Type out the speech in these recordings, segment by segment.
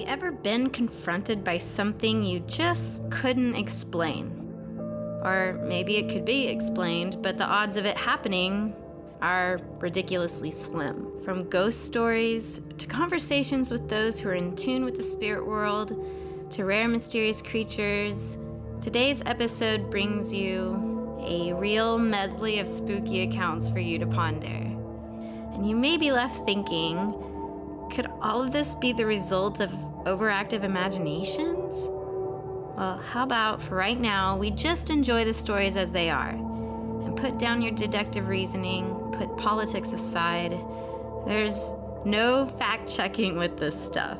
ever been confronted by something you just couldn't explain? Or maybe it could be explained, but the odds of it happening are ridiculously slim. From ghost stories to conversations with those who are in tune with the spirit world, to rare mysterious creatures, today's episode brings you a real medley of spooky accounts for you to ponder. And you may be left thinking, could all of this be the result of overactive imaginations? Well, how about for right now, we just enjoy the stories as they are, and put down your deductive reasoning, put politics aside. There's no fact-checking with this stuff.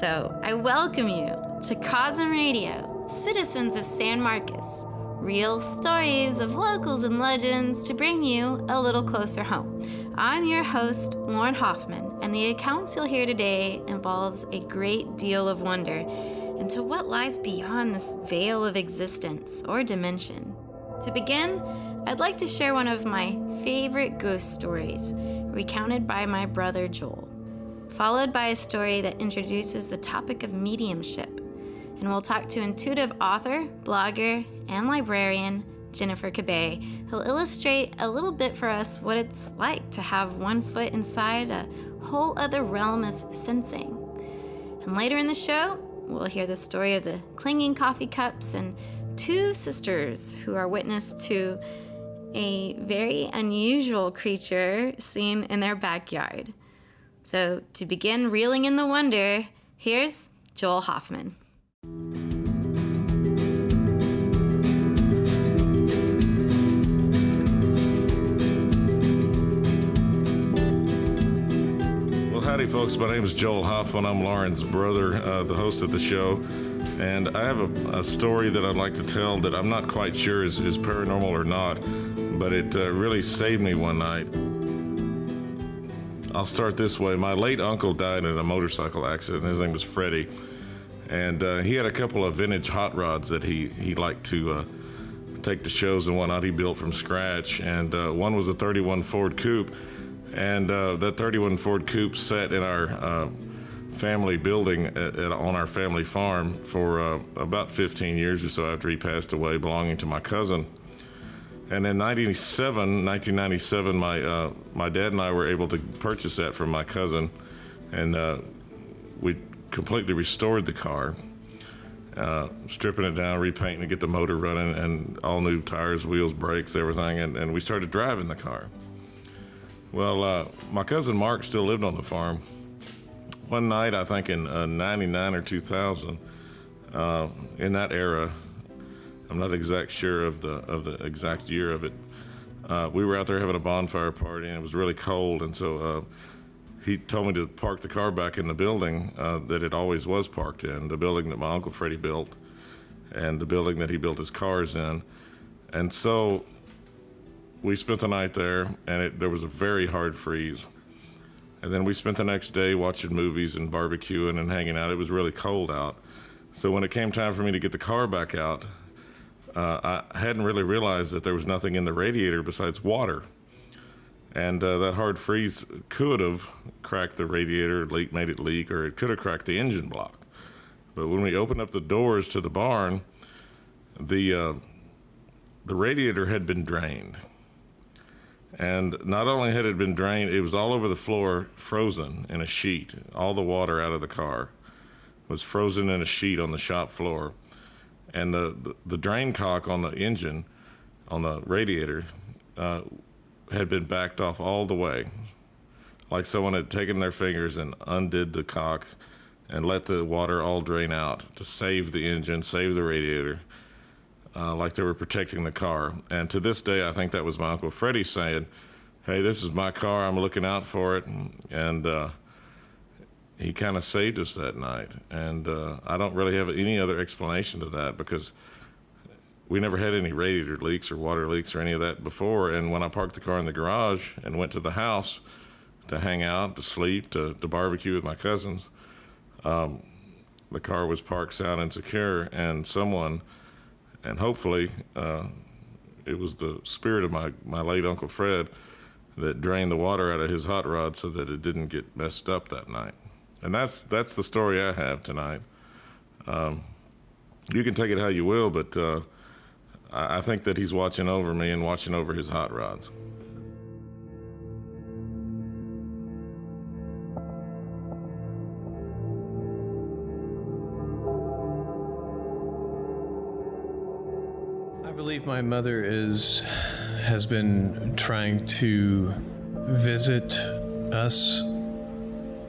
So I welcome you to COSMRadio, citizens of San Marcos, real stories of locals and legends to bring you a little closer home. I'm your host, Joel Hofmann, and the accounts you'll hear today involves a great deal of wonder into what lies beyond this veil of existence or dimension. To begin, I'd like to share one of my favorite ghost stories, recounted by my brother Joel, followed by a story that introduces the topic of mediumship. And we'll talk to intuitive author, blogger, and librarian Jennifer Kabay, who'll illustrate a little bit for us what it's like to have one foot inside a whole other realm of sensing. And later in the show, we'll hear the story of the clinging coffee cups and two sisters who are witness to a very unusual creature seen in their backyard. So to begin reeling in the wonder, here's Joel Hofmann. Howdy folks, my name is Joel Hofmann. I'm Lauren's brother, the host of the show, and I have a story that I'd like to tell that I'm not quite sure is paranormal or not, but it really saved me one night. I'll start this way. My late uncle died in a motorcycle accident. His name was Freddie, and he had a couple of vintage hot rods that he liked to take to shows and whatnot. He built from scratch, and one was a 31 Ford Coupe. And that 31 Ford Coupe sat in our family building on our family farm for about 15 years or so after he passed away, belonging to my cousin. And in 1997, my dad and I were able to purchase that from my cousin, and we completely restored the car, stripping it down, repainting it, get the motor running, and all new tires, wheels, brakes, everything, and we started driving the car. Well, my cousin Mark still lived on the farm. One night, I think in 99 or 2000, in that era, I'm not exact sure of the exact year of it, we were out there having a bonfire party, and it was really cold, and so he told me to park the car back in the building that it always was parked in, the building that my Uncle Freddie built, and the building that he built his cars in. And so we spent the night there, and there was a very hard freeze. And then we spent the next day watching movies and barbecuing and hanging out. It was really cold out. So when it came time for me to get the car back out, I hadn't really realized that there was nothing in the radiator besides water. And that hard freeze could have cracked the radiator, made it leak, or it could have cracked the engine block. But when we opened up the doors to the barn, the radiator had been drained. And not only had it been drained, it was all over the floor, frozen in a sheet. All the water out of the car was frozen in a sheet on the shop floor. And the drain cock on the engine, on the radiator, had been backed off all the way. Like someone had taken their fingers and undid the cock and let the water all drain out to save the engine, save the radiator. Like they were protecting the car. And to this day, I think that was my Uncle Freddie saying, hey, this is my car, I'm looking out for it. And he kind of saved us that night. And I don't really have any other explanation to that, because we never had any radiator leaks or water leaks or any of that before. And when I parked the car in the garage and went to the house to hang out, to sleep, to barbecue with my cousins, the car was parked sound and secure, and someone, and hopefully it was the spirit of my late Uncle Fred, that drained the water out of his hot rod so that it didn't get messed up that night. And that's the story I have tonight. You can take it how you will, but I think that he's watching over me and watching over his hot rods. I believe my mother has been trying to visit us,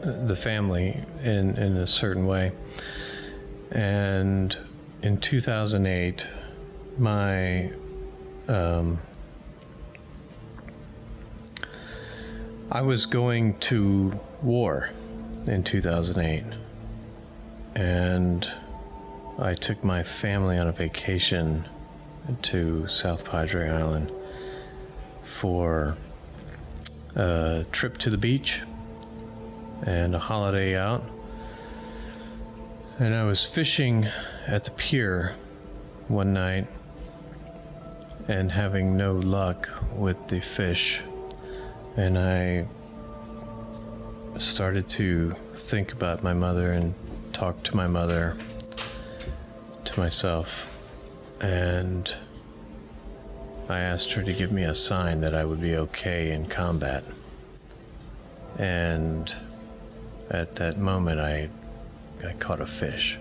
the family, in a certain way. And in 2008, I was going to war in 2008, and I took my family on a vacation to South Padre Island for a trip to the beach and a holiday out. And I was fishing at the pier one night and having no luck with the fish. And I started to think about my mother and talk to my mother, to myself. And I asked her to give me a sign that I would be okay in combat. And at that moment, I caught a fish.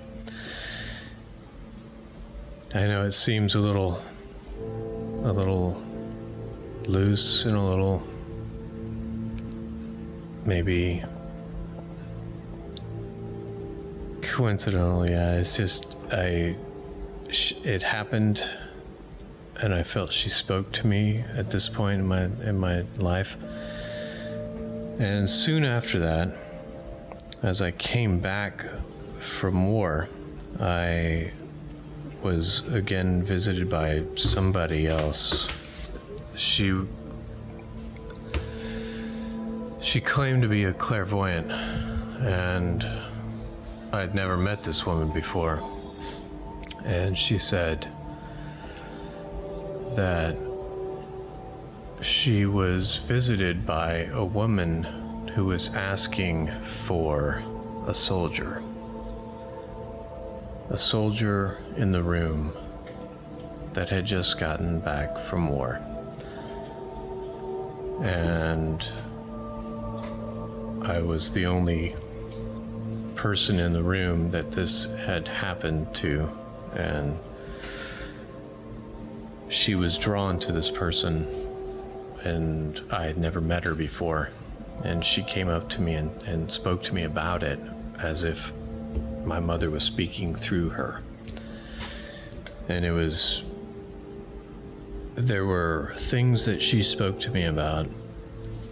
I know it seems a little loose and a little maybe coincidental. Yeah, it's just it happened, and I felt she spoke to me at this point in my life. And soon after that, as I came back from war, I was again visited by somebody else. She claimed to be a clairvoyant, and I'd never met this woman before. And she said that she was visited by a woman who was asking for a soldier in the room that had just gotten back from war. And I was the only person in the room that this had happened to, and she was drawn to this person, and I had never met her before. And she came up to me and spoke to me about it as if my mother was speaking through her. And there were things that she spoke to me about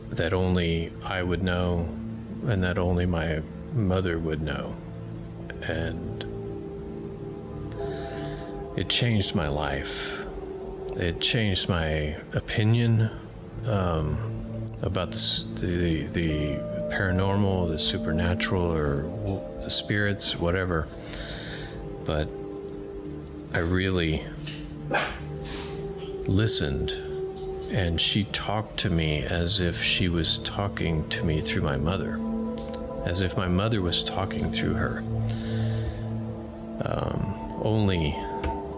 that only I would know and that only my mother would know. And it changed my life. It changed my opinion about the paranormal, the supernatural, or the spirits, whatever. But I really listened, and she talked to me as if she was talking to me through my mother, as if my mother was talking through her.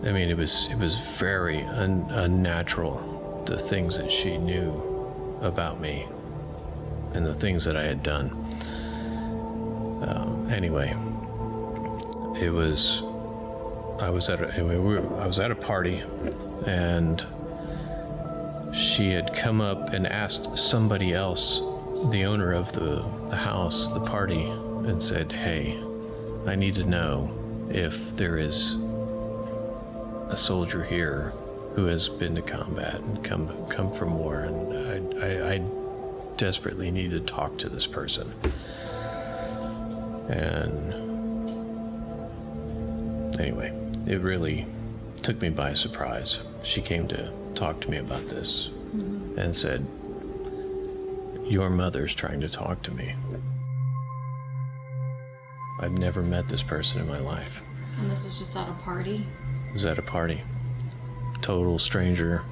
It was very unnatural, the things that she knew about me and the things that I had done. I was at a party, and she had come up and asked somebody else, the owner of the house, the party, and said, "Hey, I need to know if there is a soldier here who has been to combat and come from war, and I desperately need to talk to this person." And anyway, it really took me by surprise. She came to talk to me about this and said, "Your mother's trying to talk to me." I've never met this person in my life. And this was just at a party? It was at a party. Total stranger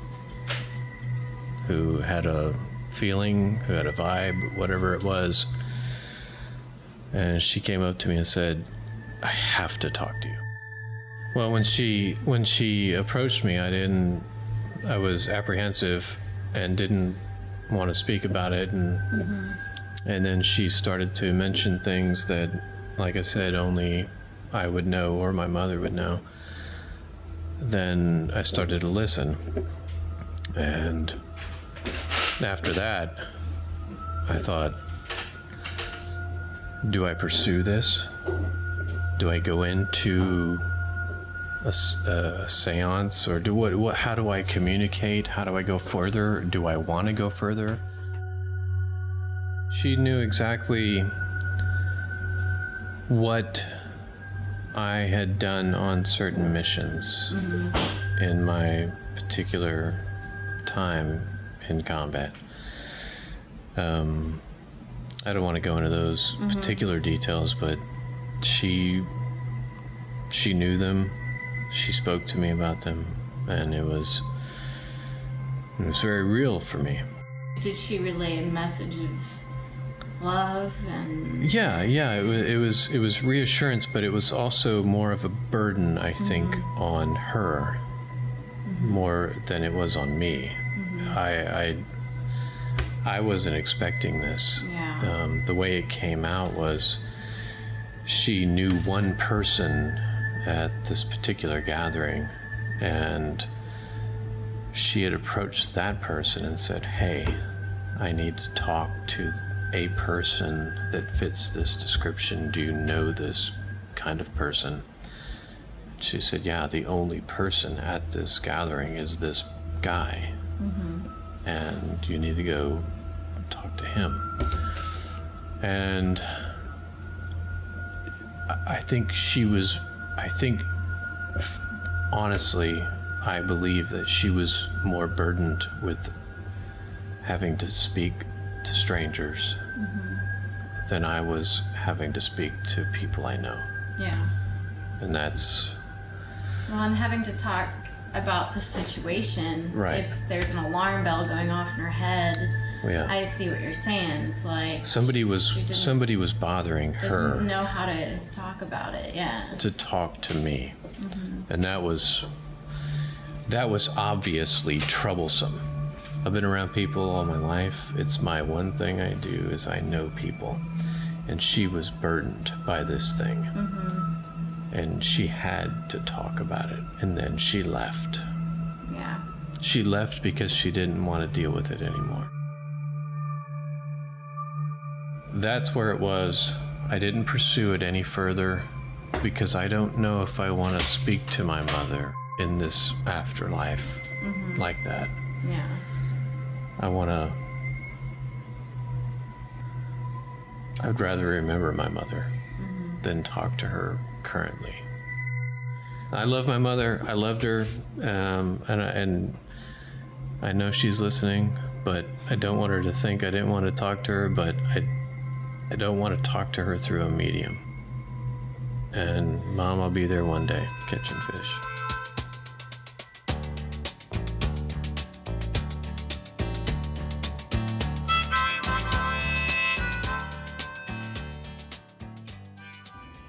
who had a feeling, who had a vibe, whatever it was. And she came up to me and said, I have to talk to you. Well, when she approached me, I was apprehensive and didn't want to speak about it. And then she started to mention things that, like I said, only I would know or my mother would know. Then I started to listen. And after that, I thought, do I pursue this? Do I go into a seance, or how do I communicate? How do I go further? Do I want to go further? She knew exactly what I had done on certain missions in my particular time in combat. I don't want to go into those particular details, but she knew them. She spoke to me about them, and it was very real for me. Did she relay a message of love and? Yeah. It was reassurance, but it was also more of a burden, I think, on her, more than it was on me. I wasn't expecting this. Yeah. The way it came out was she knew one person at this particular gathering, and she had approached that person and said, hey, I need to talk to a person that fits this description. Do you know this kind of person? She said, yeah, the only person at this gathering is this guy. And you need to go talk to him. And honestly, I believe that she was more burdened with having to speak to strangers than I was having to speak to people I know. Yeah. And that's... Well, and having to talk about the situation. Right. If there's an alarm bell going off in her head, Yeah. I see what you're saying. It's like Somebody was bothering her. Didn't know how to talk about it. Yeah. To talk to me. And that was obviously troublesome. I've been around people all my life. It's my one thing I do is I know people. And she was burdened by this thing. And she had to talk about it. And then she left. Yeah. She left because she didn't want to deal with it anymore. That's where it was. I didn't pursue it any further because I don't know if I want to speak to my mother in this afterlife like that. Yeah. I'd rather remember my mother than talk to her currently. I love my mother. I loved her, and I know she's listening, but I don't want her to think I didn't want to talk to her, but I don't want to talk to her through a medium. And Mom, I'll be there one day, catching fish.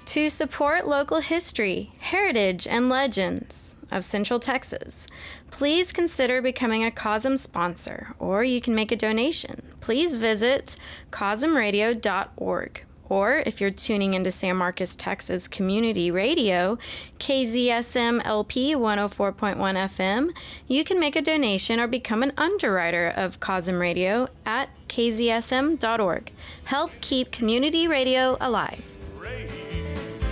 To support local history, heritage, and legends of Central Texas, please consider becoming a COSM sponsor, or you can make a donation. Please visit COSMRadio.org. Or if you're tuning into San Marcos, Texas Community Radio, KZSM LP 104.1 FM, you can make a donation or become an underwriter of COSM Radio at kzsm.org. Help keep community radio alive.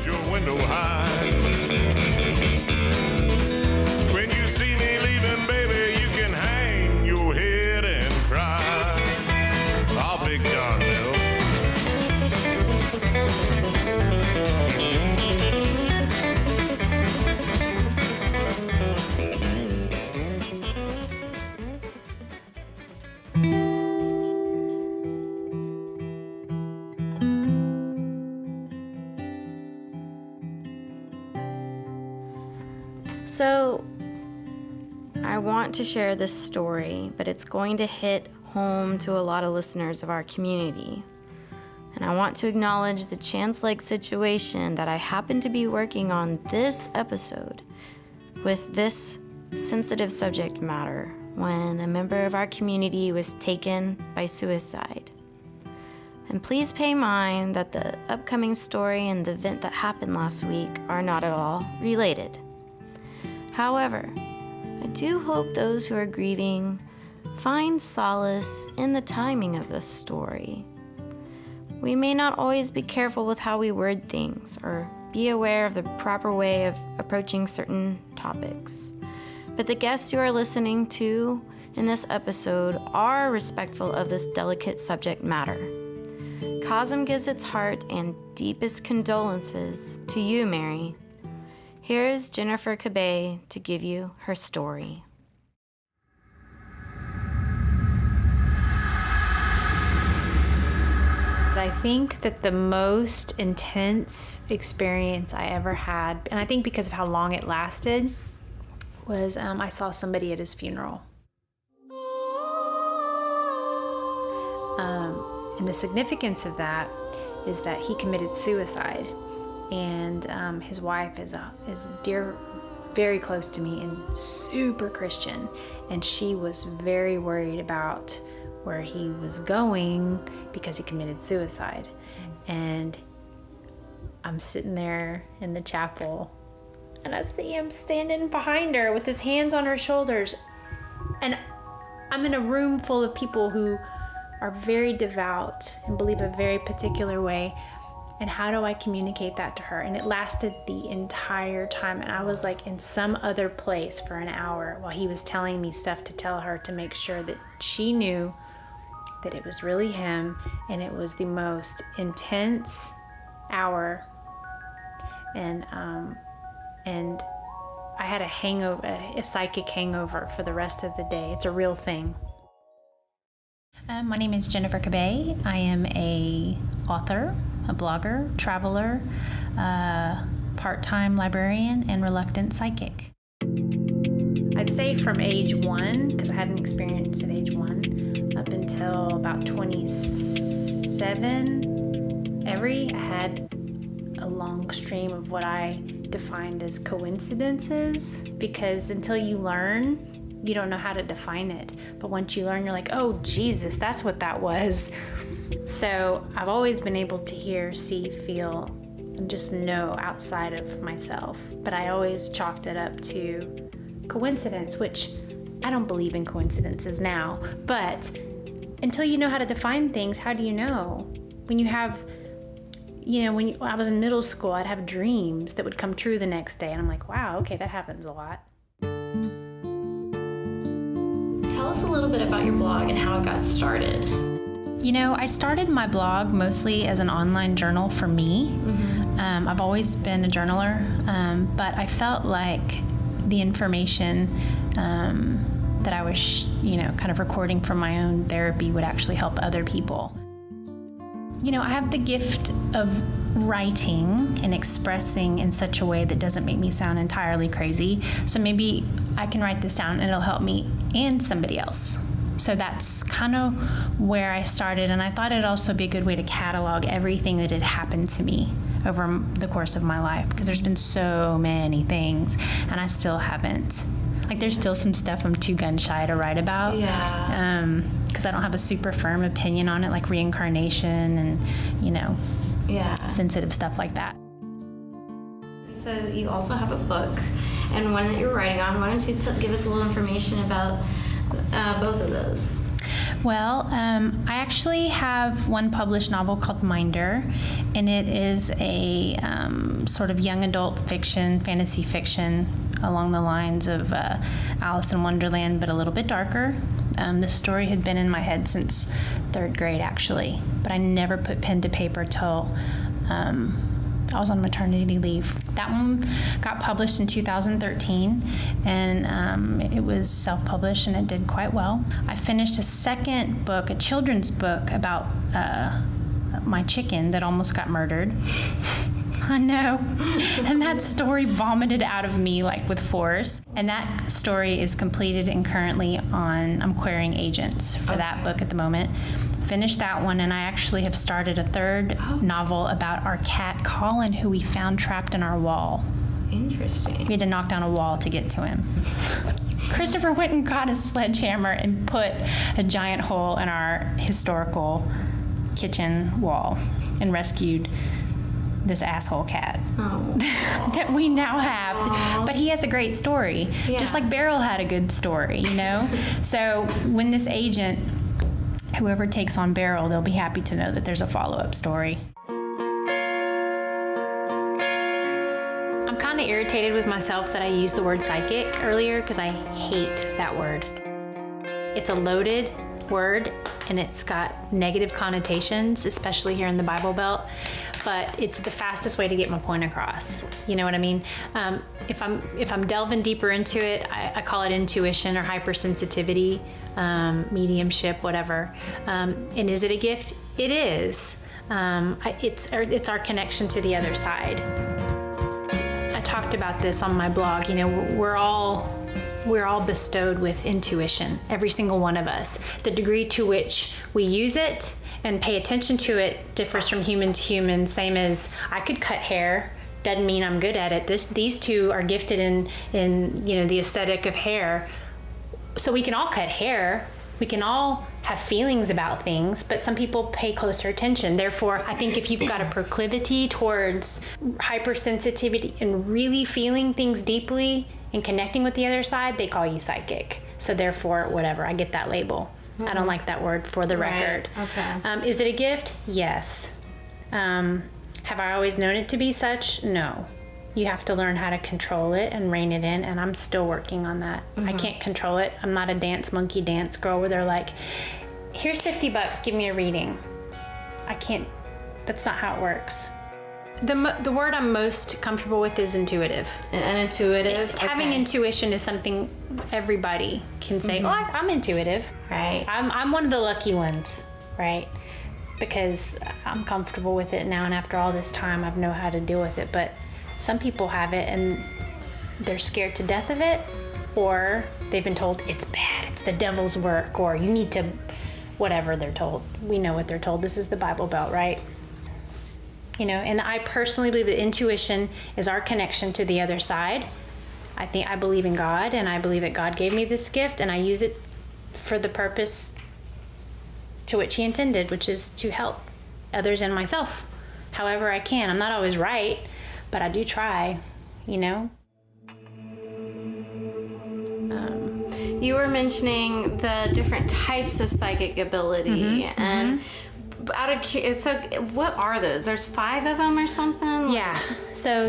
Your window high. When you see me leaving, baby, you can hang your head and cry. Oh, Big John Mill. So, I want to share this story, but it's going to hit home to a lot of listeners of our community. And I want to acknowledge the chance-like situation that I happen to be working on this episode with this sensitive subject matter when a member of our community was taken by suicide. And please pay mind that the upcoming story and the event that happened last week are not at all related. However, I do hope those who are grieving find solace in the timing of this story. We may not always be careful with how we word things or be aware of the proper way of approaching certain topics. But the guests you are listening to in this episode are respectful of this delicate subject matter. COSM gives its heart and deepest condolences to you, Mary. Here is Jennifer Kabay to give you her story. I think that the most intense experience I ever had, and I think because of how long it lasted, was I saw somebody at his funeral. And the significance of that is that he committed suicide, and his wife is dear, very close to me and super Christian, and she was very worried about where he was going because he committed suicide. And I'm sitting there in the chapel and I see him standing behind her with his hands on her shoulders, and I'm in a room full of people who are very devout and believe a very particular way. And how do I communicate that to her? And it lasted the entire time. And I was like in some other place for an hour while he was telling me stuff to tell her to make sure that she knew that it was really him. And it was the most intense hour. And I had a hangover, a psychic hangover for the rest of the day. It's a real thing. My name is Jennifer Kabay. I am a author, a blogger, traveler, part-time librarian, and reluctant psychic. I'd say from age 1, because I had an experience at age 1, up until about 27, I had a long stream of what I defined as coincidences, because until you learn, you don't know how to define it. But once you learn, you're like, oh, Jesus, that's what that was. So I've always been able to hear, see, feel, and just know outside of myself. But I always chalked it up to coincidence, which I don't believe in coincidences now. But until you know how to define things, how do you know? When you have, when I was in middle school, I'd have dreams that would come true the next day. And I'm like, wow, okay, that happens a lot. Tell us a little bit about your blog and how it got started. I started my blog mostly as an online journal for me. Mm-hmm. I've always been a journaler, but I felt like the information that I was, kind of recording from my own therapy would actually help other people. I have the gift of writing and expressing in such a way that doesn't make me sound entirely crazy. So maybe I can write this down and it'll help me and somebody else. So that's kind of where I started. And I thought it'd also be a good way to catalog everything that had happened to me over the course of my life, because there's been so many things and I still haven't. There's still some stuff I'm too gun shy to write about. Yeah. Because I don't have a super firm opinion on it, like reincarnation and, sensitive stuff like that. So you also have a book and one that you're writing on. Why don't you give us a little information about both of those? Well, I actually have one published novel called Minder, and it is a sort of young adult fiction, fantasy fiction, along the lines of Alice in Wonderland, but a little bit darker. This story had been in my head since 3rd grade, actually, but I never put pen to paper till I was on maternity leave. That one got published in 2013, and it was self-published, and it did quite well. I finished a second book, a children's book about my chicken that almost got murdered. I know. And that story vomited out of me with force. And that story is completed and currently I'm querying agents for that book at the moment. finished that one, and I actually have started a third novel about our cat Colin, who we found trapped in our wall. Interesting. We had to knock down a wall to get to him. Christopher went and got a sledgehammer and put a giant hole in our historical kitchen wall and rescued this asshole cat that we now have. Aww. But he has a great story, just like Beryl had a good story, you know? So when this agent, whoever takes on Beryl, they'll be happy to know that there's a follow-up story. I'm kind of irritated with myself that I used the word psychic earlier because I hate that word. It's a loaded word and it's got negative connotations, especially here in the Bible Belt, but it's the fastest way to get my point across. You know what I mean? If I'm delving deeper into it, I call it intuition or hypersensitivity, mediumship, whatever. And is it a gift? It is. It's our connection to the other side. I talked about this on my blog. You know, we're all bestowed with intuition, every single one of us. The degree to which we use it and pay attention to it differs from human to human. Same as I could cut hair, doesn't mean I'm good at it. These two are gifted in you know, the aesthetic of hair. So we can all cut hair. We can all have feelings about things, but some people pay closer attention. Therefore, I think if you've got a proclivity towards hypersensitivity and really feeling things deeply and connecting with the other side, they call you psychic. So therefore, whatever, I get that label. Mm-hmm. I don't like that word, for the record. Okay. Is it a gift? Yes. Have I always known it to be such? No. You have to learn how to control it and rein it in, and I'm still working on that. Mm-hmm. I can't control it. I'm not a monkey dance girl where they're like, here's $50, give me a reading. I can't, that's not how it works. The word I'm most comfortable with is intuitive. An intuitive? Having intuition is something everybody can say, mm-hmm. I'm intuitive. Right. I'm one of the lucky ones, right? Because I'm comfortable with it now, and after all this time, I know how to deal with it. But some people have it and they're scared to death of it, or they've been told it's bad, it's the devil's work, or you need to, whatever they're told. We know what they're told. This is the Bible Belt, right? You know, and I personally believe that intuition is our connection to the other side. I believe in God, and I believe that God gave me this gift, and I use it for the purpose to which He intended, which is to help others and myself however I can. I'm not always right, but I do try, you know? You were mentioning the different types of psychic ability, mm-hmm, and mm-hmm. So what are those? There's 5 of them or something? Yeah, so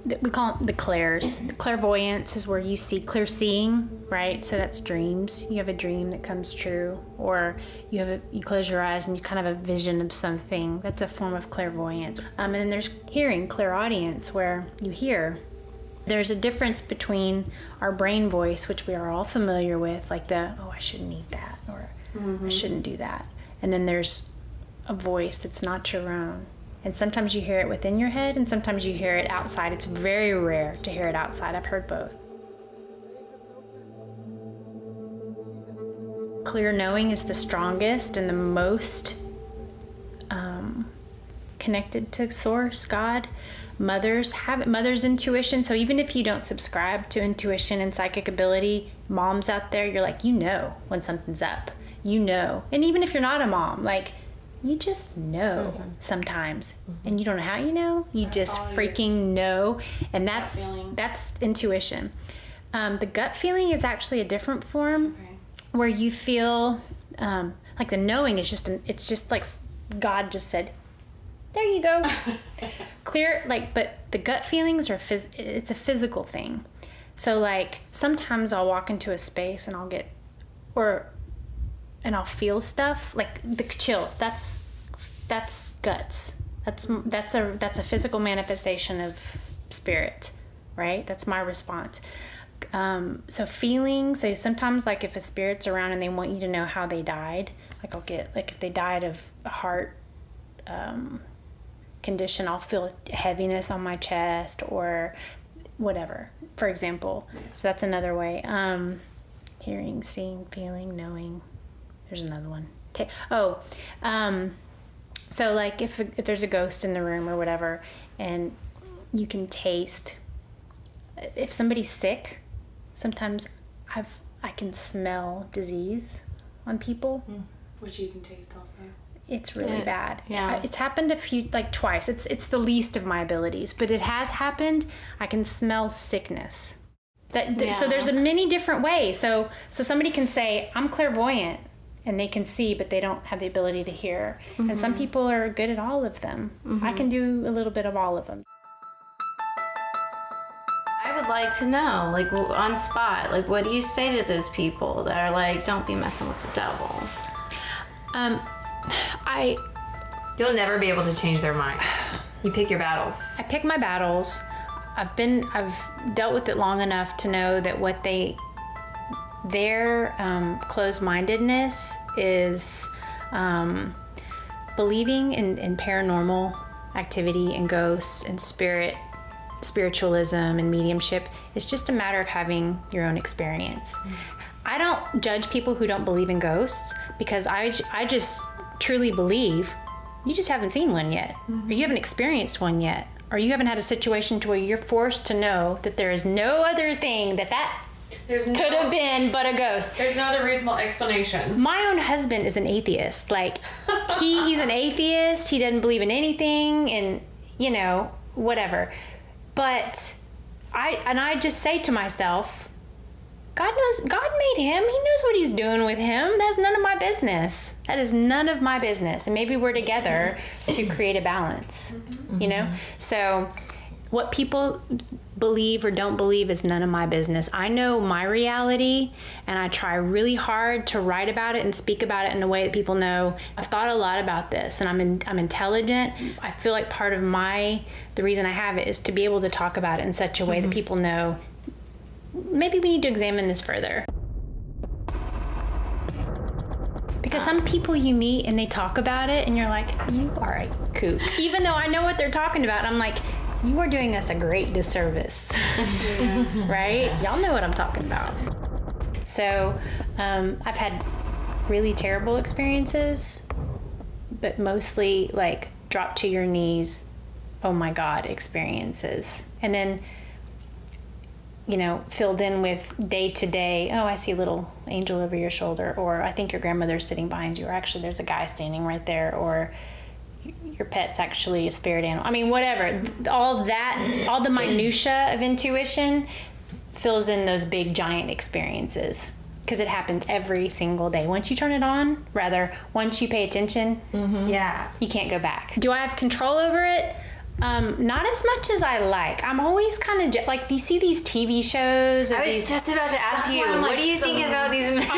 we call it the clairs. The clairvoyance is where you see clear seeing, right? So that's dreams. You have a dream that comes true, or you close your eyes and you kind of have a vision of something. That's a form of clairvoyance. And then there's hearing, clairaudience, where you hear. There's a difference between our brain voice, which we are all familiar with, like I shouldn't eat that, or I shouldn't do that. And then there's a voice that's not your own. And sometimes you hear it within your head, and sometimes you hear it outside. It's very rare to hear it outside. I've heard both. Clear knowing is the strongest and the most connected to Source, God. Mothers have it. Mother's intuition. So even if you don't subscribe to intuition and psychic ability, moms out there, you're like, you know when something's up. You know. And even if you're not a mom, like, you just know sometimes. And you don't know how you know. You just freaking know. And that's intuition. The gut feeling is actually a different form where you feel like the knowing is it's just like God just said, there you go. Clear, but the gut feelings are it's a physical thing. So like sometimes I'll walk into a space and I'll get, and I'll feel stuff like the chills. That's guts. That's a physical manifestation of spirit, right? That's my response. So feelings. So sometimes like if a spirit's around and they want you to know how they died, like I'll get if they died of a heart condition, I'll feel heaviness on my chest or whatever, for example. So that's another way. Hearing, seeing, feeling, knowing. There's another one. So like if there's a ghost in the room or whatever, and you can taste, if somebody's sick, sometimes I can smell disease on people. Which you can taste also. It's really bad. Yeah. It's happened twice. It's the least of my abilities, but it has happened. I can smell sickness. So there's many different ways. So somebody can say, I'm clairvoyant, and they can see, but they don't have the ability to hear. And some people are good at all of them. I can do a little bit of all of them. I would like to know, like on spot, like what do you say to those people that are like, don't be messing with the devil? You'll never be able to change their mind. You pick your battles. I pick my battles. I've dealt with it long enough to know that their closed-mindedness is believing in paranormal activity and ghosts and spiritualism and mediumship. It's just a matter of having your own experience. I don't judge people who don't believe in ghosts, because I just truly believe you just haven't seen one yet, or you haven't experienced one yet, or you haven't had a situation to where you're forced to know that there is no other thing that could have been but a ghost. There's no other reasonable explanation. My own husband is an atheist. Like, he's an atheist. He doesn't believe in anything, and whatever. But I just say to myself, God made him. He knows what he's doing with him. That's none of my business. That is none of my business. And maybe we're together to create a balance, So what people believe or don't believe is none of my business. I know my reality, and I try really hard to write about it and speak about it in a way that people know. I've thought a lot about this, and I'm intelligent. I feel like part of the reason I have it is to be able to talk about it in such a way that people know, maybe we need to examine this further. Because some people you meet and they talk about it and you're like, you are a kook. Even though I know what they're talking about, I'm like, you are doing us a great disservice. Right? Y'all know what I'm talking about. So I've had really terrible experiences, but mostly like drop to your knees, oh my God experiences. And then filled in with day to day, oh, I see a little angel over your shoulder, or I think your grandmother's sitting behind you, or actually there's a guy standing right there, or your pet's actually a spirit animal. I mean, whatever. All the minutia of intuition fills in those big giant experiences, because it happens every single day. Once you turn it on, once you pay attention, you can't go back. Do I have control over it? Not as much as I like. I'm always kind of like, do you see these TV shows? I was just about to ask you, what do you think about these movies?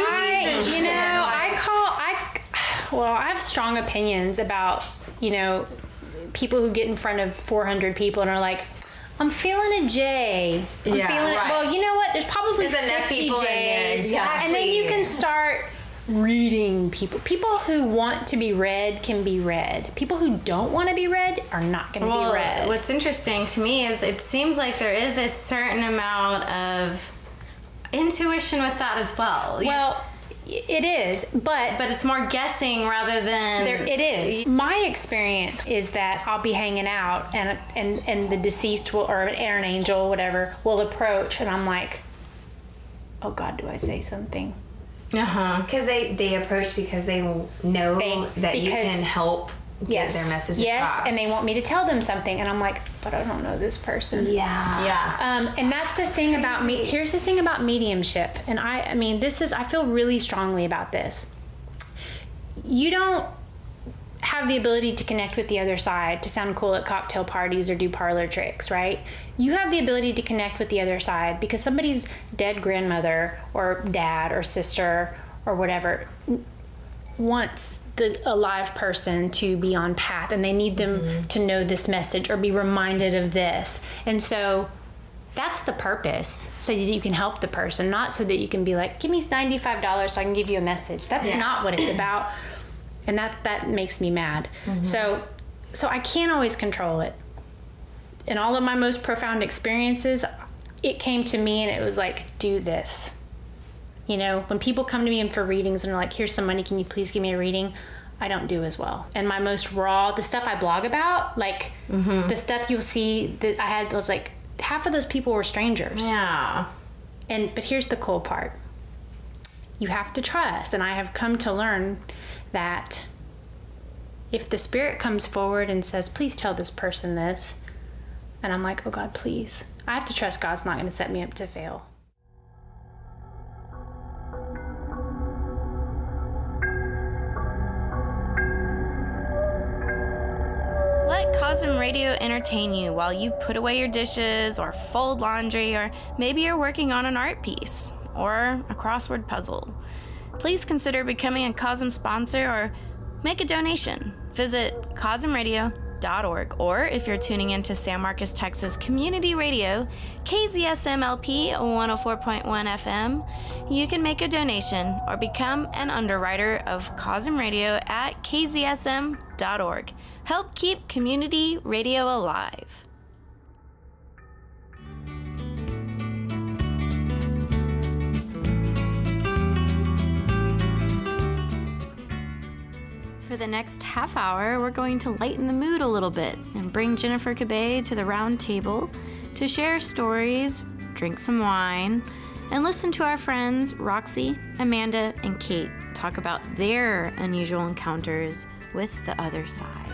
I have strong opinions about, people who get in front of 400 people and are like, I'm feeling a J. I'm feeling it. Well, you know what? There's probably 50 J's. Exactly. And then you can start reading people. People who want to be read can be read. People who don't want to be read are not going to be read. What's interesting to me is it seems like there is a certain amount of intuition with that as well. Well, it is, but it's more guessing rather than... It is. My experience is that I'll be hanging out and the deceased will, or an angel, whatever, will approach, and I'm like, oh God, do I say something? Because they approach because they know that you can help get their message across. Yes, and they want me to tell them something, and I'm like, but I don't know this person. And that's the thing about me. Here's the thing about mediumship, and I feel really strongly about this. You don't have the ability to connect with the other side, to sound cool at cocktail parties or do parlor tricks, right? You have the ability to connect with the other side because somebody's dead grandmother or dad or sister or whatever wants a live person to be on path, and they need them to know this message or be reminded of this. And so that's the purpose, so that you can help the person, not so that you can be like, give me $95 so I can give you a message. That's not what it's about. And that makes me mad. So I can't always control it. In all of my most profound experiences, it came to me and it was like, do this. You know, when people come to me for readings and are like, here's some money, can you please give me a reading? I don't do as well. And my most raw, the stuff I blog about, like the stuff you'll see that I had was like, half of those people were strangers. Yeah. But here's the cool part. You have to trust. And I have come to learn that if the spirit comes forward and says, please tell this person this, and I'm like, oh God, please. I have to trust God's not going to set me up to fail. Let COSMRadio entertain you while you put away your dishes or fold laundry, or maybe you're working on an art piece or a crossword puzzle. Please consider becoming a COSM sponsor or make a donation. Visit COSMRadio.org, or if you're tuning into San Marcos, Texas Community Radio, KZSMLP 104.1 FM, you can make a donation or become an underwriter of COSM Radio at KZSM.org. Help keep community radio alive. For the next half hour, we're going to lighten the mood a little bit and bring Jennifer Kabay to the round table to share stories, drink some wine, and listen to our friends Roxy, Amanda, and Kate talk about their unusual encounters with the other side.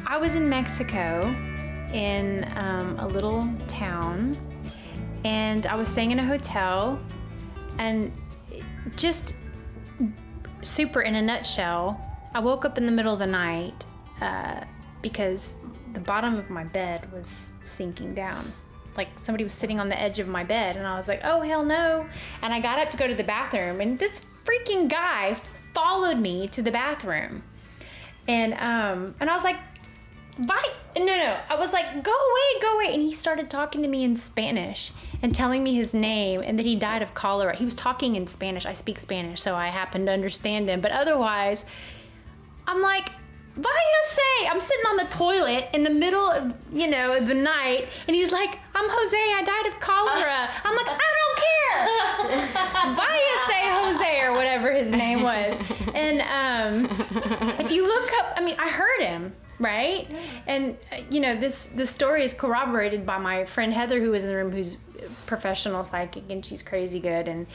I was in Mexico in a little town, and I was staying in a hotel, and just super in a nutshell, I woke up in the middle of the night because the bottom of my bed was sinking down. Like somebody was sitting on the edge of my bed, and I was like, oh hell no. And I got up to go to the bathroom, and this freaking guy followed me to the bathroom. And I was like, bye. No. I was like, go away. And he started talking to me in Spanish and telling me his name and that he died of cholera. He was talking in Spanish. I speak Spanish, so I happen to understand him. But otherwise, I'm like, váyase. I'm sitting on the toilet in the middle of, the night, and he's like, I'm Jose, I died of cholera. I'm like, I don't care. Váyase Jose, or whatever his name was. And if you look up, I heard him. Right? And, this story is corroborated by my friend Heather, who was in the room, who's a professional psychic, and she's crazy good. And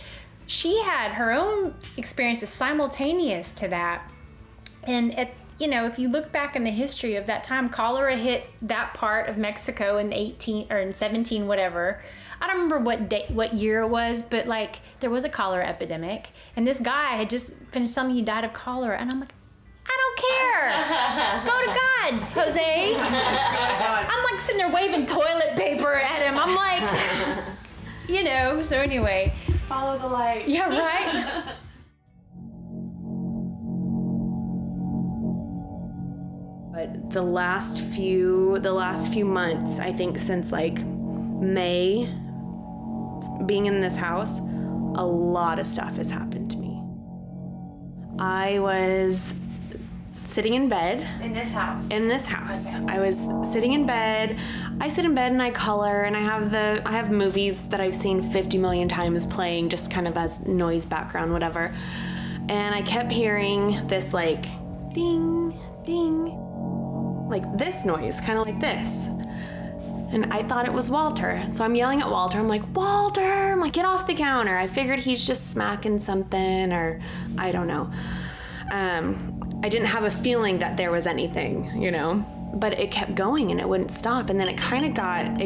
she had her own experiences simultaneous to that. And, if you look back in the history of that time, cholera hit that part of Mexico in 17, whatever. I don't remember what year it was, but, there was a cholera epidemic. And this guy had just finished telling me he died of cholera. And I'm like, I don't care. Go to God, Jose. I'm sitting there waving toilet paper at him. I'm like, so anyway. Follow the light. Yeah, right? But the last few months, I think since May, being in this house, a lot of stuff has happened to me. I was sitting in bed. In this house? In this house. Okay. I was sitting in bed. I sit in bed and I color, and I have movies that I've seen 50 million times playing just kind of as noise background, whatever. And I kept hearing this ding, ding, this noise, kind of like this. And I thought it was Walter. So I'm yelling at Walter. I'm like, Walter, get off the counter. I figured he's just smacking something, or I don't know. I didn't have a feeling that there was anything, but it kept going and it wouldn't stop. And then it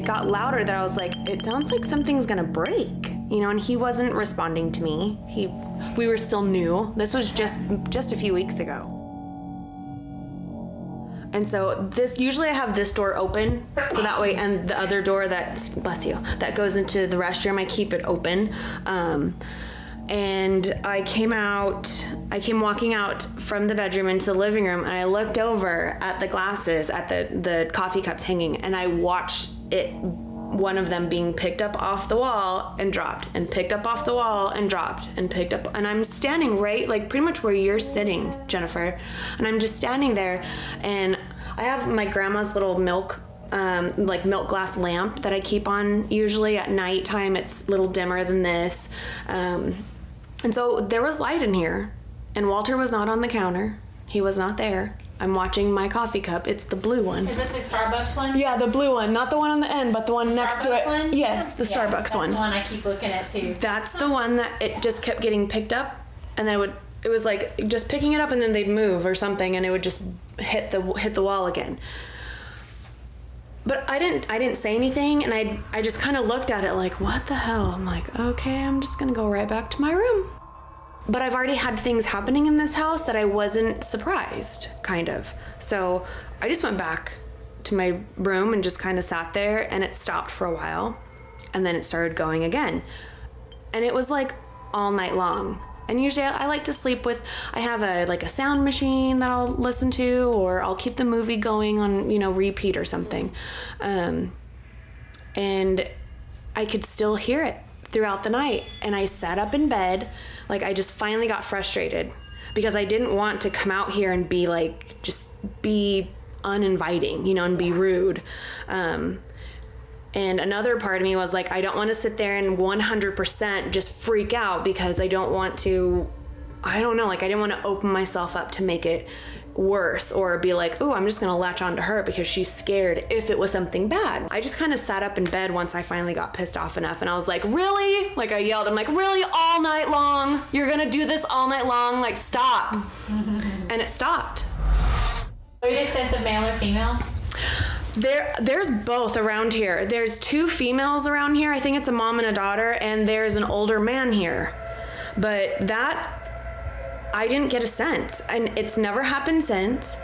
got louder that I was like, it sounds like something's gonna break, and he wasn't responding to me. We were still new. This was just a few weeks ago. And so usually I have this door open, so that way, and the other door that goes into the restroom, I keep it open. And I came walking out from the bedroom into the living room, and I looked over at the glasses, at the coffee cups hanging, and I watched one of them being picked up off the wall and dropped, and picked up off the wall and dropped, and picked up, and I'm standing right, pretty much where you're sitting, Jennifer, and I'm just standing there, and I have my grandma's little milk like milk glass lamp that I keep on usually at nighttime. It's a little dimmer than this. And so there was light in here, and Walter was not on the counter. He was not there. I'm watching my coffee cup. It's the blue one. Is it the Starbucks one? Yeah, the blue one. Not the one on the end, but the one next to it. One? Yes, the Starbucks that's one. the one I keep looking at too. That's the one that it just kept getting picked up, and then it was like just picking it up, and then they'd move or something, and it would just hit the wall again. But I didn't say anything, and I just kind of looked at it like, what the hell? I'm like, okay, I'm just gonna go right back to my room. But I've already had things happening in this house that I wasn't surprised, kind of. So I just went back to my room and just kind of sat there, and it stopped for a while, and then it started going again. And it was like all night long. And usually I like to sleep with, I have a sound machine that I'll listen to, or I'll keep the movie going on, repeat or something. And I could still hear it throughout the night. And I sat up in bed, I just finally got frustrated because I didn't want to come out here and be just be uninviting, and be rude. And another part of me was like, I don't want to sit there and 100% just freak out because I don't want to, I didn't want to open myself up to make it worse or be like, oh, I'm just going to latch on to her because she's scared if it was something bad. I just kind of sat up in bed once I finally got pissed off enough, and I was like, really? I yelled, I'm like, really, all night long? You're going to do this all night long? Stop. And it stopped. Do you get a sense of male or female? There's both around here. There's 2 females around here. I think it's a mom and a daughter, and there's an older man here. But that, I didn't get a sense, and it's never happened since.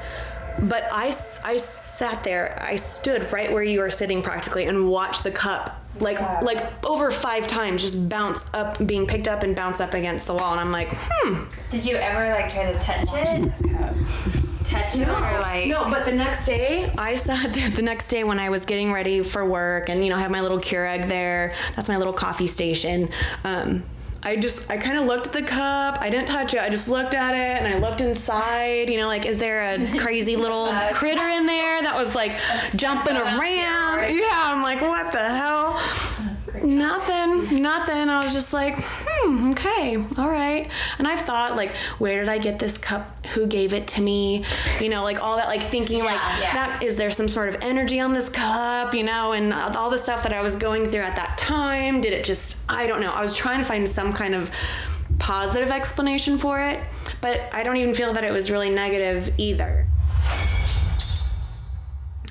But I sat there, I stood right where you were sitting practically, and watched the cup like over 5 times just bounce up, being picked up and bounce up against the wall, and I'm like, Did you ever try to touch it? No, but the next day, I sat there the next day when I was getting ready for work and, have my little Keurig there. That's my little coffee station. I kind of looked at the cup. I didn't touch it. I just looked at it, and I looked inside, is there a crazy little critter in there that was jumping around? Yeah, I'm like, what the hell? Nothing. I was just like, okay, all right. And I've thought, where did I get this cup? Who gave it to me? All that, thinking, that, is there some sort of energy on this cup, and all the stuff that I was going through at that time. Did it just, I don't know. I was trying to find some kind of positive explanation for it, but I don't even feel that it was really negative either.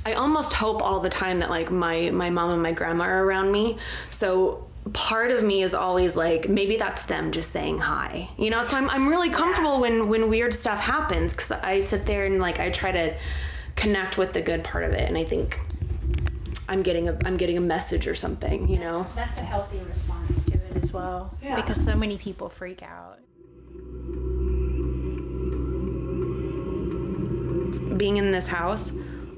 I almost hope all the time that my mom and my grandma are around me. So part of me is always maybe that's them just saying hi, so I'm really comfortable when weird stuff happens, because I sit there and I try to connect with the good part of it, and I think I'm getting a message or something, That's a healthy response to it as well, because so many people freak out. Being in this house,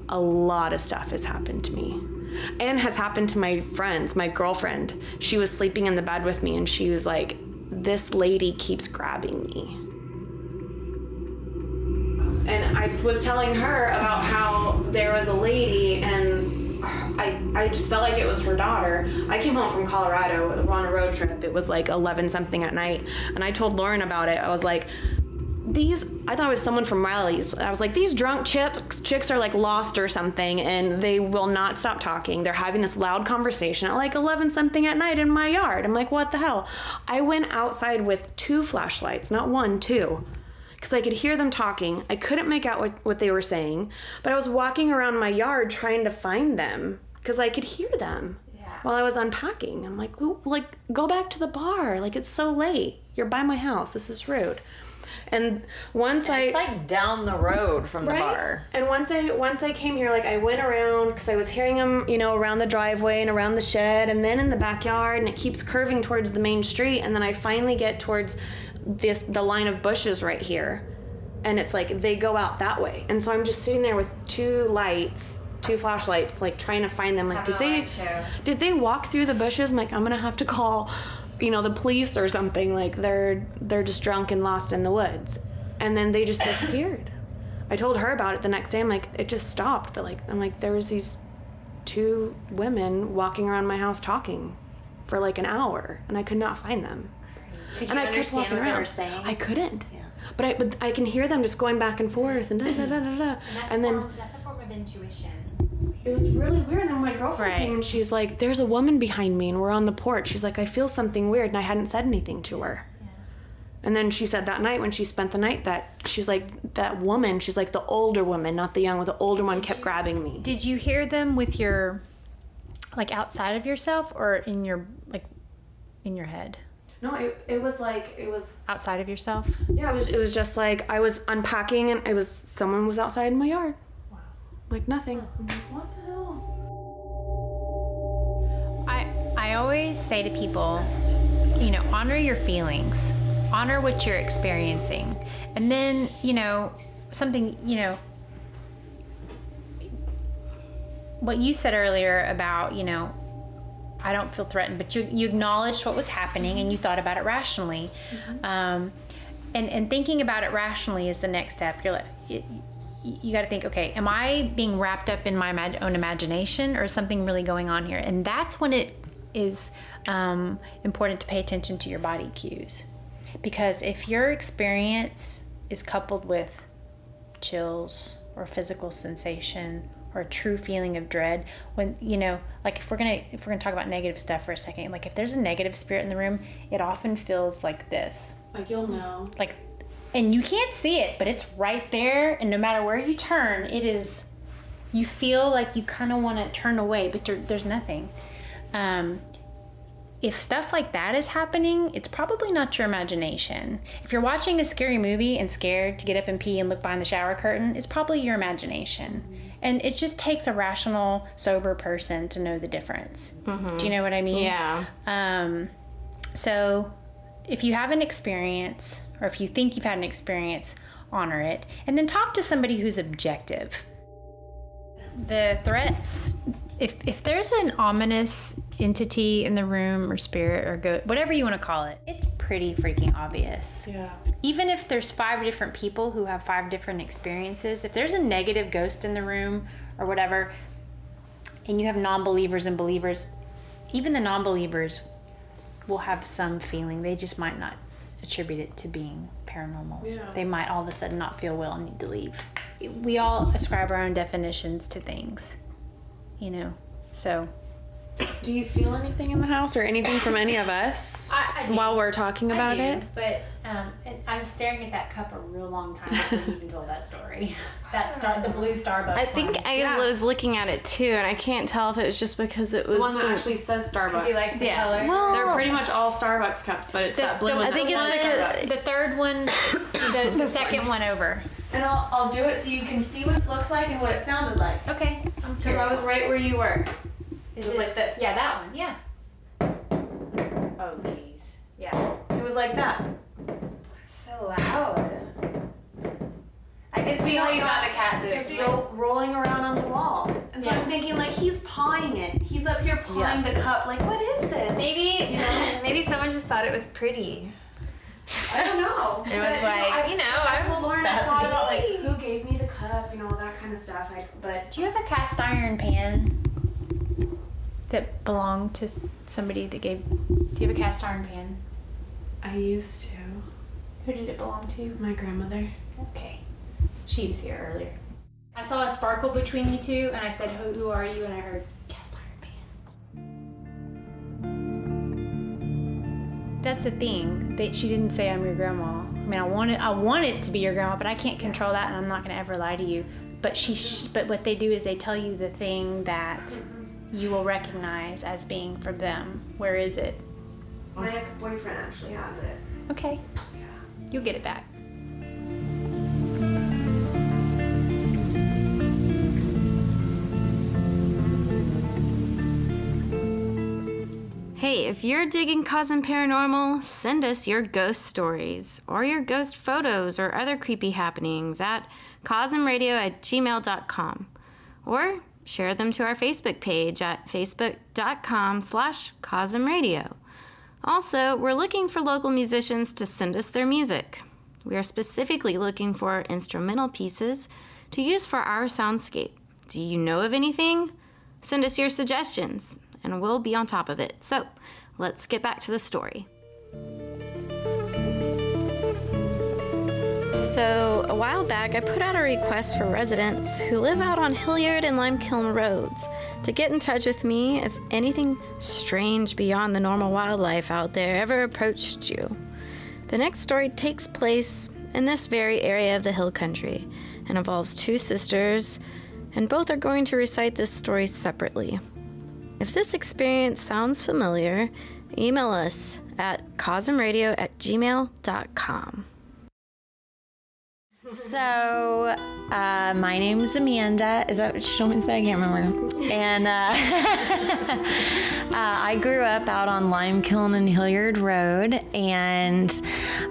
a lot of stuff has happened to me, and has happened to my friends. My girlfriend, she was sleeping in the bed with me, and she was like, this lady keeps grabbing me. And I was telling her about how there was a lady, and I just felt like it was her daughter. I came home from Colorado on a road trip. It was 11 something at night, and I told Lauren about it. I was like, I thought it was someone from Riley's. I was like, these drunk chicks are lost or something, and they will not stop talking. They're having this loud conversation at 11 something at night in my yard. I'm like, what the hell? I went outside with 2 flashlights, not 1, 2, because I could hear them talking. I couldn't make out what they were saying, but I was walking around my yard trying to find them because I could hear them while I was unpacking. I'm like, go back to the bar. It's so late. You're by my house. This is rude. And it's down the road from the bar. And once I came here, I went around because I was hearing them, around the driveway and around the shed and then in the backyard, and it keeps curving towards the main street. And then I finally get towards the line of bushes right here, and it's they go out that way. And so I'm just sitting there with 2 flashlights, trying to find them. Did they walk through the bushes? I'm like, I'm gonna have to call the police or something. They're just drunk and lost in the woods. And then they just disappeared. I told her about it the next day. I'm like, it just stopped. But I'm like, there was these 2 women walking around my house talking for like an hour, and I could not find them. Could you And I kept understand walking what they around. were saying? I couldn't. Yeah. But I can hear them just going back and forth and da da da da da. And then that's a form of intuition. it was really weird. And then my girlfriend Right. came and she's like, "There's a woman behind me, and we're on the porch." She's like, "I feel something weird," and I hadn't said anything to her. And then she said that night when she spent the night that she's like, that woman, she's like the older woman, not the young one, the older one kept grabbing me. Did you hear them with your, like, outside of yourself or in your, like, in your head? No, it was like, it was, Outside of yourself? yeah, it was just like I was unpacking and someone was outside in my yard. Wow. Like nothing. I'm like, what the hell? I always say to people, you know, honor your feelings. Honor what you're experiencing. And then, you know, something, you know, what you said earlier about, you know, I don't feel threatened, but you acknowledged what was happening and you thought about it rationally. And thinking about it rationally is the next step. You're like, you got to think, okay, am I being wrapped up in my own imagination, or is something really going on here? And that's when it is important to pay attention to your body cues. Because if your experience is coupled with chills or physical sensation or a true feeling of dread, when, you know, like if we're gonna talk about negative stuff for a second, like if there's a negative spirit in the room, it often feels like this. Like you'll know. Like, and you can't see it, but it's right there, and no matter where you turn, it is, you feel like you kind of want to turn away, but there's nothing. If stuff like that is happening, it's probably not your imagination. If you're watching a scary movie and scared to get up and pee and look behind the shower curtain, it's probably your imagination. And it just takes a rational, sober person to know the difference. Mm-hmm. Do you know what I mean? Yeah. So if you have an experience, or if you think you've had an experience, honor it. And then talk to somebody who's objective. The threats, if there's an ominous entity in the room or spirit or whatever you want to call it, it's pretty freaking obvious. Yeah. Even if there's 5 different people who have 5 different experiences, if there's a negative ghost in the room or whatever, and you have non-believers and believers, even the non-believers will have some feeling. They just might not attribute it to being paranormal. Yeah. They might all of a sudden not feel well and need to leave. We all ascribe our own definitions to things, you know, so. Do you feel anything in the house or anything from any of us I do. while we're talking about it? But I was staring at that cup a real long time before you even told that story. The blue Starbucks I think one. I was looking at it too, and I can't tell if it was just because it was The one that actually says Starbucks. He likes the color. Well, They're pretty much all Starbucks cups, but it's that blue one. I think that it's says because Starbucks. The third one, the second one over. And I'll do it so you can see what it looks like and what it sounded like. Okay. I'm Because I was right where you were. Is it was like this. Yeah, that one. Yeah. Oh, jeez. Yeah. It was like that. So loud. I can see how you got the cat to It's rolling around on the wall. And so I'm thinking, like, he's pawing it. He's up here pawing the cup. Like, what is this? Maybe someone just thought it was pretty. I don't know. It was like, I told Lauren I that's thought about, like, me. who gave me the cup, all that kind of stuff. But Do you have a cast iron pan that belonged to somebody that gave? Do you have a cast iron pan? I used to. Who did it belong to? My grandmother. Okay. She was here earlier. I saw a sparkle between you two, and I said, who are you? And I heard, cast iron pan. That's the thing. She didn't say I'm your grandma. I mean, I want it to be your grandma, but I can't control that, and I'm not going to ever lie to you. But but what they do is they tell you the thing that you will recognize as being from them. Where is it? My ex-boyfriend actually has it. Okay. You'll get it back. Hey, if you're digging Cosm Paranormal, send us your ghost stories or your ghost photos or other creepy happenings at COSMRadio@gmail.com, or share them to our Facebook page at facebook.com/COSMRadio. Also, we're looking for local musicians to send us their music. We are specifically looking for instrumental pieces to use for our soundscape. Do you know of anything? Send us your suggestions, and we'll be on top of it. So, let's get back to the story. So, a while back, I put out a request for residents who live out on Hilliard and Limekiln roads to get in touch with me if anything strange beyond the normal wildlife out there ever approached you. The next story takes place in this very area of the hill country and involves two sisters, and both are going to recite this story separately. If this experience sounds familiar, email us at COSMRadio@gmail.com. So, my name's Amanda. Is that what you told me to say? I can't remember. And I grew up out on Limekiln and Hilliard Road, and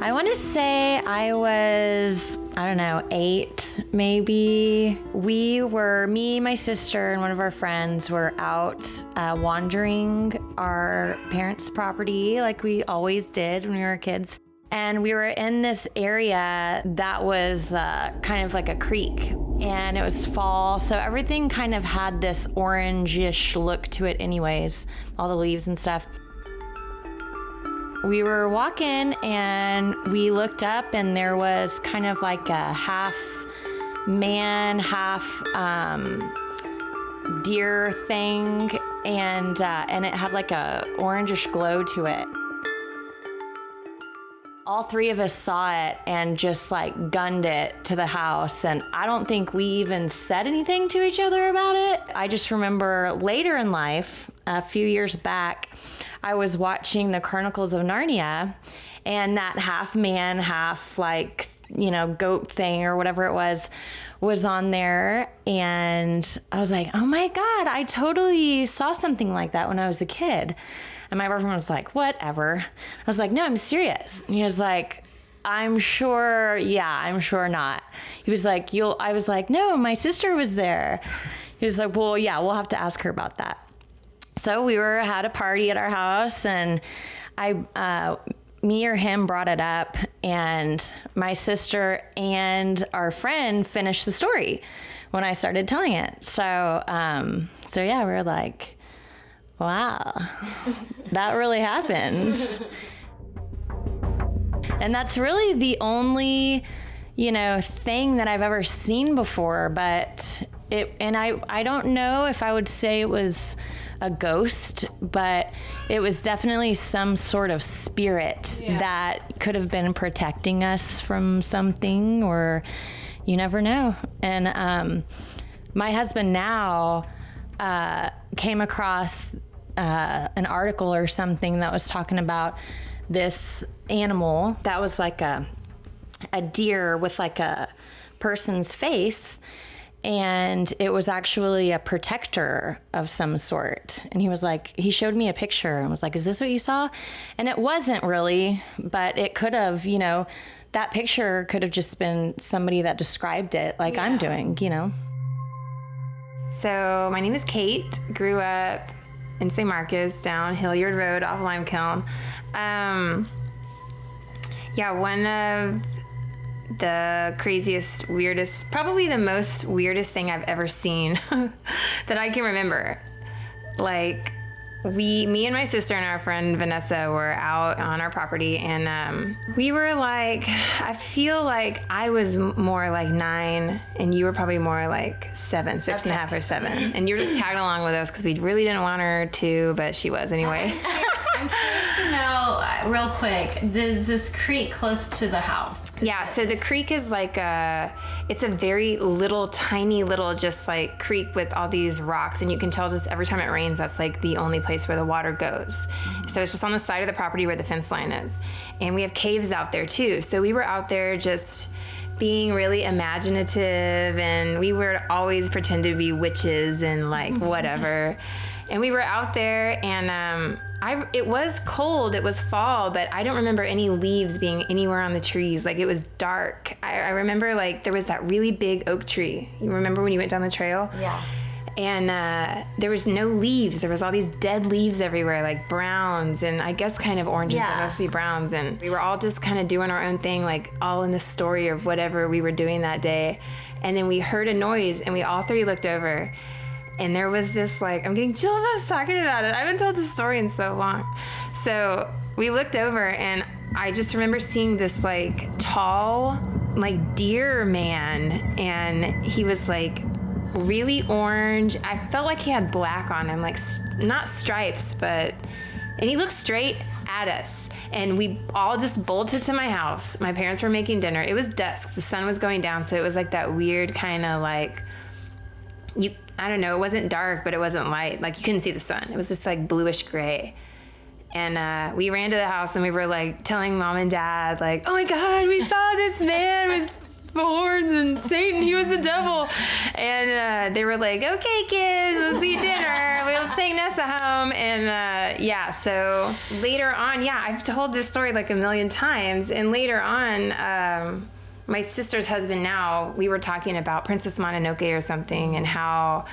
I want to say I was, 8 maybe. Me, my sister, and one of our friends were out wandering our parents' property like we always did when we were kids. And we were in this area that was kind of like a creek, and it was fall, so everything kind of had this orangish look to it anyways, all the leaves and stuff. We were walking and we looked up, and there was kind of like a half man, half deer thing, and it had like a orangish glow to it. All three of us saw it and just like gunned it to the house, and I don't think we even said anything to each other about it. I just remember later in life, a few years back, I was watching the Chronicles of Narnia, and that half man, half goat thing or whatever it was on there, and I was like, oh my God, I totally saw something like that when I was a kid. And my boyfriend was like, whatever. I was like, no, I'm serious. And he was like, I'm sure not. He was like, I was like, no, my sister was there. He was like, well, yeah, we'll have to ask her about that. So we had a party at our house, and me or him brought it up, and my sister and our friend finished the story when I started telling it. So yeah, we were like, wow, that really happened. And that's really the only, thing that I've ever seen before, but I don't know if I would say it was a ghost, but it was definitely some sort of spirit that could have been protecting us from something, or you never know. And my husband now came across an article or something that was talking about this animal that was like a deer with like a person's face, and it was actually a protector of some sort. And he showed me a picture and was like, is this what you saw? And it wasn't really, but it could have, that picture could have just been somebody that described it like I'm doing, So my name is Kate, grew up in St. Marcus, down Hilliard Road off Limekiln. One of the craziest, weirdest, probably the most weirdest thing I've ever seen that I can remember. Like, me and my sister and our friend Vanessa were out on our property, and we were like, I feel like I was more like 9 and you were probably more like 7, 6 and a half or 7. And you were just tagging along with us because we really didn't want her to, but she was anyway. I'm curious to know, real quick, is this creek close to the house? Yeah, so the creek is like it's a very little, tiny little just like creek with all these rocks, and you can tell just every time it rains, that's like the only place where the water goes. So it's just on the side of the property where the fence line is. And we have caves out there too. So we were out there just being really imaginative, and we would always pretend to be witches and like whatever. And we were out there, and it was cold, it was fall, but I don't remember any leaves being anywhere on the trees. Like, it was dark. I remember like there was that really big oak tree. You remember when you went down the trail? Yeah. And there was no leaves. There was all these dead leaves everywhere, like browns and I guess kind of oranges, but mostly browns. And we were all just kind of doing our own thing, like all in the story of whatever we were doing that day. And then we heard a noise, and we all three looked over. And there was this, like, I'm getting chills when I was talking about it. I haven't told this story in so long. So we looked over, and I just remember seeing this, like, tall, like, deer man. And he was, like, really orange. I felt like he had black on him, like, not stripes, but... And he looked straight at us. And we all just bolted to my house. My parents were making dinner. It was dusk. The sun was going down, so it was like that weird kind of like, I don't know, it wasn't dark, but it wasn't light. Like, you couldn't see the sun. It was just like bluish gray. And we ran to the house, and we were like telling Mom and Dad, like, oh my God, we saw this man with horns and Satan, he was the devil. And they were like, okay, kids, let's eat dinner. Let's take Nessa home. And so later on, I've told this story like a million times. And later on, my sister's husband now, we were talking about Princess Mononoke or something, and how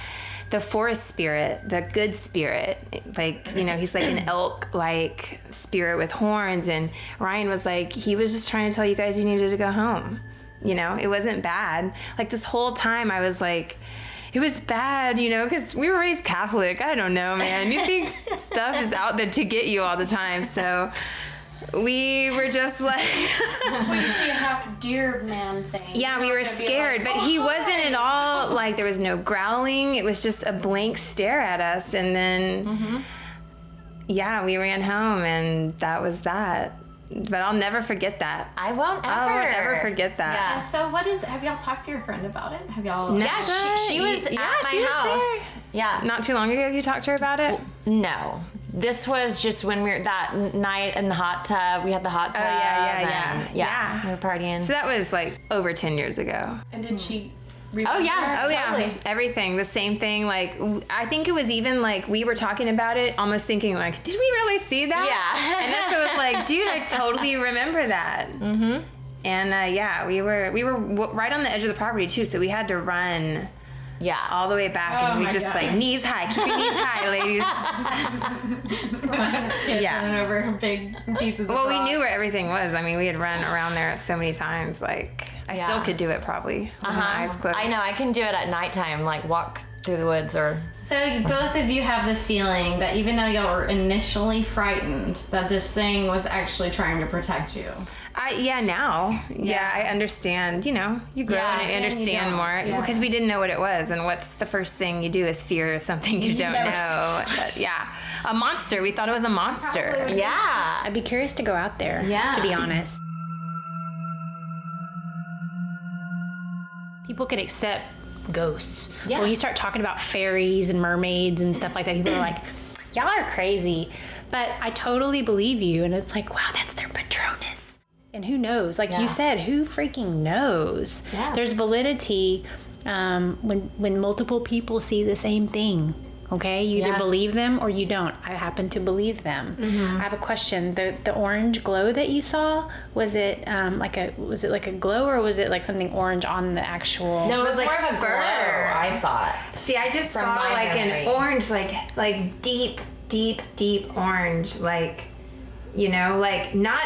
the forest spirit, the good spirit, like, you know, he's like an elk-like spirit with horns. And Ryan was like, he was just trying to tell you guys you needed to go home. You know, it wasn't bad. Like, this whole time I was like, it was bad, you know, because we were raised Catholic. I don't know, man. You think stuff is out there to get you all the time. So we were just like... We did the half deer man thing. Yeah, we were scared, but he wasn't at all, like, there was no growling. It was just a blank stare at us. And then, we ran home, and that was that. But I'll never forget that. I won't ever. I won't ever forget that. Yeah. And so have y'all talked to your friend about it? Have y'all? Yeah, she was at my house. There. Yeah. Not too long ago you talked to her about it? No. This was just when we were that night in the hot tub. We had the hot tub. Yeah. We were partying. So that was like over 10 years ago. And did she... Oh yeah, totally. Everything, the same thing. Like, I think it was even like we were talking about it, almost thinking like, did we really see that? Yeah. And then so it was like, dude, I totally remember that. Mm-hmm. And we were right on the edge of the property too, so we had to run. Yeah. All the way back, and we just like knees high, keep your knees high, ladies. Running over big pieces of rock. We knew where everything was. I mean, we had run around there so many times. Like, I still could do it probably with my eyes closed. I know, I can do it at nighttime, like walk through the woods or... So both of you have the feeling that even though y'all were initially frightened, that this thing was actually trying to protect you. Now. Yeah, I understand. You know, you grow and you understand more. Because we didn't know what it was. And what's the first thing you do is fear something you don't know. But, a monster. We thought it was a monster. Probably. Yeah. I'd be curious to go out there, to be honest. People could accept ghosts. Yeah. When you start talking about fairies and mermaids and stuff like that, people are like, y'all are crazy. But I totally believe you. And it's like, wow, that's their Patronus. And who knows? Like you said, who freaking knows? Yeah. There's validity when multiple people see the same thing. Okay, you either believe them or you don't. I happen to believe them. I have a question. The orange glow that you saw, was it like a glow, or was it like something orange on the actual? No, it was like more of a fur, glow. I thought. See, I just From saw my like memory. an orange, like deep, deep, deep orange. Like, you know, like not...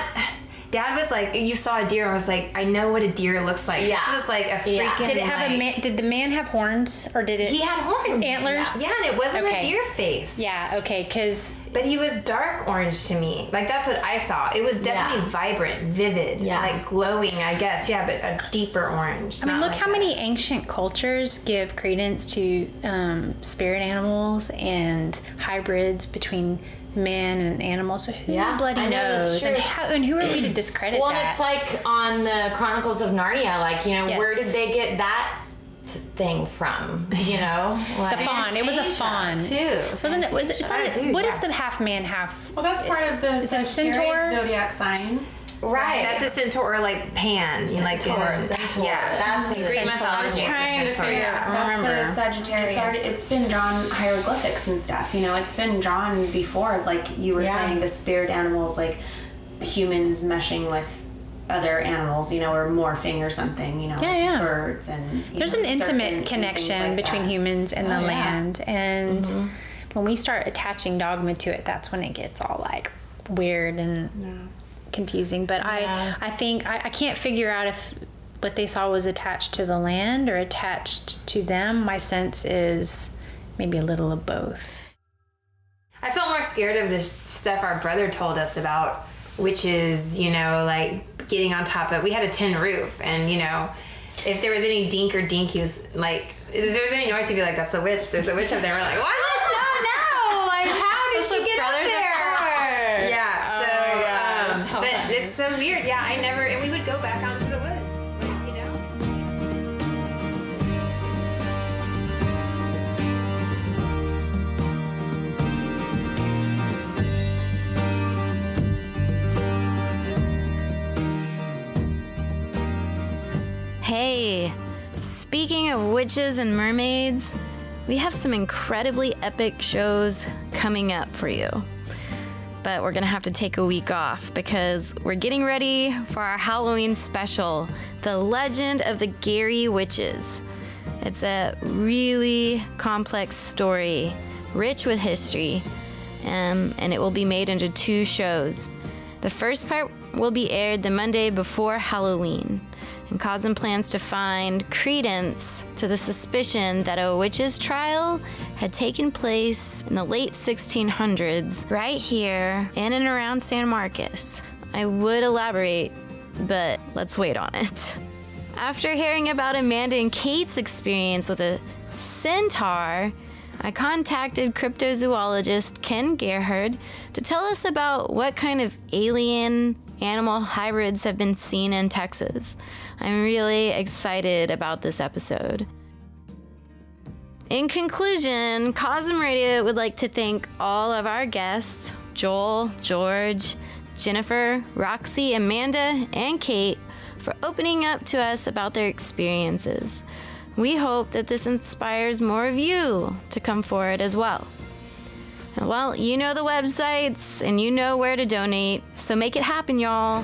Dad was like, you saw a deer, and was like, I know what a deer looks like. Yeah. This was like a freaking... Did it have Did the man have horns, or did it? He had horns. Antlers? Yeah, and it wasn't Okay. a deer face. Yeah. Okay. Because But he was dark orange to me. Like, that's what I saw. It was definitely vibrant, vivid, like glowing, I guess. Yeah, but a deeper orange. I mean, not look like how that. many ancient cultures give credence to spirit animals and hybrids between man and animals. So who bloody I know, knows? it's true. And who are we to discredit Well, that? it's like on the Chronicles of Narnia, like, you know, where did they get that thing from? You know? the fawn. It was a fawn. Too. Wasn't it? Was it? What is the half man, half? Well, that's part of the Is it a Sagittarius centaur? zodiac sign. Right. That's a centaur, like Pan. Centaur. Yeah, that's Greek Greek mythology. trying to figure out. That's the Sagittarius. It's been drawn hieroglyphics and stuff. You know, it's been drawn before, like you were saying, the spirit animals, like humans meshing with other animals, you know, or morphing or something, you know, like birds and There's an intimate connection between humans and the land, and when we start attaching dogma to it, that's when it gets all like weird and confusing. But I think I can't figure out if what they saw was attached to the land or attached to them. My sense is maybe a little of both. I felt more scared of the stuff our brother told us about witches, like getting on top of. We had a tin roof, and if there was any dink or dink, he was like, if there was any noise, he'd be like, "That's a witch. There's a witch up there." We're like, "What? No! Like, how did she get up there?" Yeah. So, but it's so weird. Yeah, and we would go back out into the woods. Hey, speaking of witches and mermaids, we have some incredibly epic shows coming up for you. But we're gonna have to take a week off because we're getting ready for our Halloween special, The Legend of the Gary Witches. It's a really complex story, rich with history, and it will be made into 2 shows. The first part will be aired the Monday before Halloween. And Cosm plans to find credence to the suspicion that a witch's trial had taken place in the late 1600s, right here in and around San Marcos. I would elaborate, but let's wait on it. After hearing about Amanda and Kate's experience with a centaur, I contacted cryptozoologist Ken Gerhard to tell us about what kind of alien animal hybrids have been seen in Texas. I'm really excited about this episode. In conclusion, COSMRadio would like to thank all of our guests, Joel, George, Jennifer, Roxy, Amanda, and Kate, for opening up to us about their experiences. We hope that this inspires more of you to come forward as well. Well, you know the websites and you know where to donate, so make it happen, y'all.